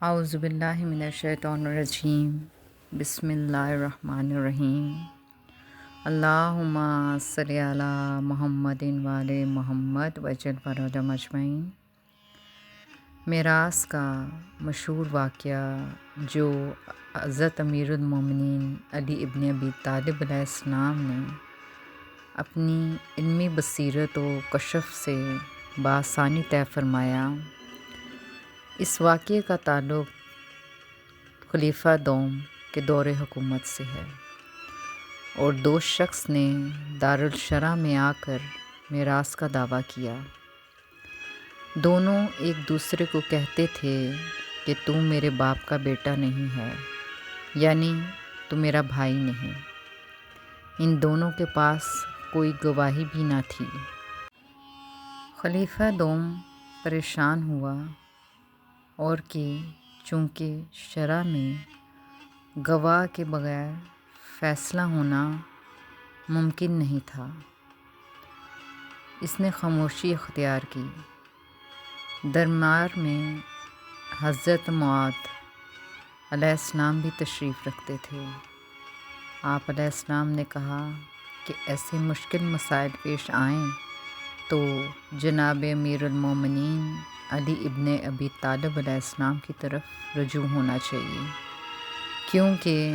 اعوذ باللہ من الشیطان الرجیم بسم اللہ الرحمن الرحیم اللہم صلی علی محمد وعلی محمد وجل فرجہم اجمعین۔ معراج کا مشہور واقعہ جو حضرت امیر المومنین علی ابن ابی طالب علیہ السلام نے اپنی علمی بصیرت و کشف سے بآسانی طے فرمایا، اس واقعے کا تعلق خلیفہ دوم کے دور حکومت سے ہے اور دو شخص نے دارالشرح میں آ کر میراث کا دعویٰ کیا۔ دونوں ایک دوسرے کو کہتے تھے کہ تو میرے باپ کا بیٹا نہیں ہے، یعنی تو میرا بھائی نہیں۔ ان دونوں کے پاس کوئی گواہی بھی نہ تھی۔ خلیفہ دوم پریشان ہوا اور کہ چونکہ شرع میں گواہ کے بغیر فیصلہ ہونا ممکن نہیں تھا، اس نے خاموشی اختیار کی۔ دربار میں حضرت معاذ علیہ السلام بھی تشریف رکھتے تھے۔ آپ علیہ السلام نے کہا کہ ایسے مشکل مسائل پیش آئیں تو جناب امیر المومنین علی ابن ابی طالب علیہ السلام کی طرف رجوع ہونا چاہیے، کیونکہ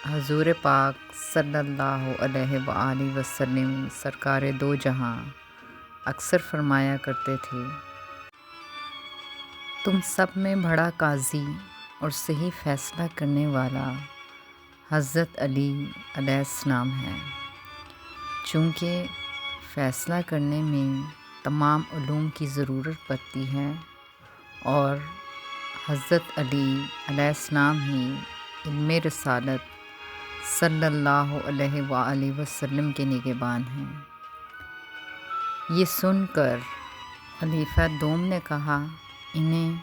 حضور پاک صلی اللہ علیہ وآلہ وسلم سرکار دو جہاں اکثر فرمایا کرتے تھے، تم سب میں بڑا قاضی اور صحیح فیصلہ کرنے والا حضرت علی علیہ السلام ہے۔ چونکہ فیصلہ کرنے میں تمام علوم کی ضرورت پڑتی ہے اور حضرت علی علیہ السلام ہی علم رسالت صلی اللہ علیہ وآلہ وسلم کے نگہبان ہیں۔ یہ سن کر خلیفہ دوم نے کہا، انہیں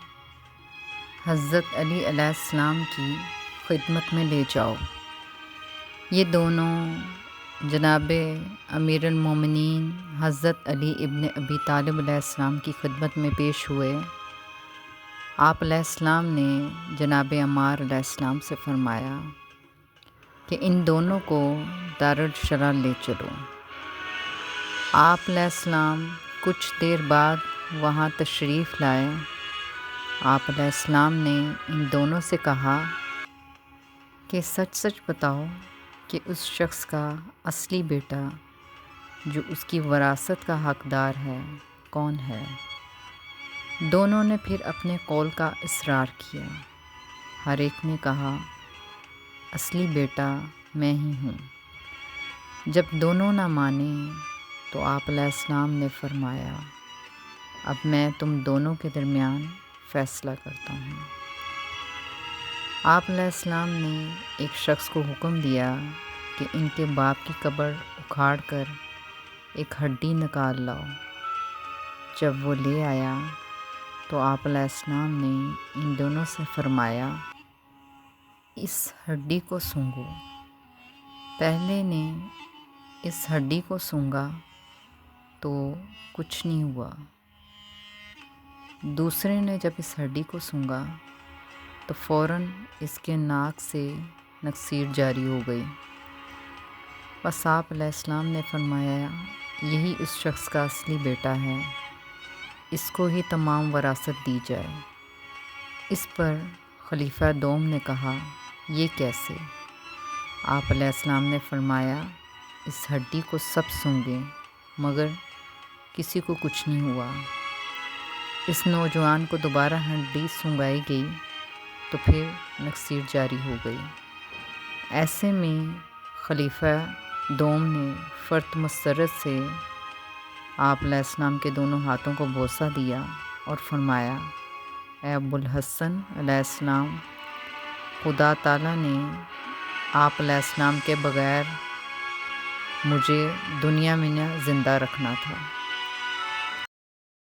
حضرت علی علیہ السلام کی خدمت میں لے جاؤ۔ یہ دونوں جناب امیر المومنین حضرت علی ابن ابی طالب علیہ السلام کی خدمت میں پیش ہوئے۔ آپ علیہ السلام نے جناب عمار علیہ السلام سے فرمایا کہ ان دونوں کو دارالشرح لے چلو۔ آپ علیہ السلام کچھ دیر بعد وہاں تشریف لائے۔ آپ علیہ السلام نے ان دونوں سے کہا کہ سچ سچ بتاؤ کہ اس شخص کا اصلی بیٹا جو اس کی وراثت کا حقدار ہے کون ہے؟ دونوں نے پھر اپنے قول کا اصرار کیا۔ ہر ایک نے کہا، اصلی بیٹا میں ہی ہوں۔ جب دونوں نہ مانے تو آپ علیہ السلام نے فرمایا، اب میں تم دونوں کے درمیان فیصلہ کرتا ہوں۔ آپ علیہ السلام نے ایک شخص کو حکم دیا کہ ان کے باپ کی قبر اکھاڑ کر ایک ہڈی نکال لاؤ۔ جب وہ لے آیا تو آپ علیہ السلام نے ان دونوں سے فرمایا، اس ہڈی کو سونگھو۔ پہلے نے اس ہڈی کو سونگھا تو کچھ نہیں ہوا، دوسرے نے جب اس ہڈی کو سونگھا تو فوراً اس کے ناک سے نکسیر جاری ہو گئی۔ بس آپ علیہ السلام نے فرمایا، یہی اس شخص کا اصلی بیٹا ہے، اس کو ہی تمام وراثت دی جائے۔ اس پر خلیفہ دوم نے کہا، یہ کیسے؟ آپ علیہ السلام نے فرمایا، اس ہڈی کو سب سونگھیں مگر کسی کو کچھ نہیں ہوا۔ اس نوجوان کو دوبارہ ہڈی سونگائی گئی تو پھر نکسیر جاری ہو گئی۔ ایسے میں خلیفہ دوم نے فرط مسرت سے آپ علیہ السلام کے دونوں ہاتھوں کو بوسہ دیا اور فرمایا، اے ابو الحسن علیہ السلام، خدا تعالیٰ نے آپ علیہ السلام کے بغیر مجھے دنیا میں نہ زندہ رکھنا تھا۔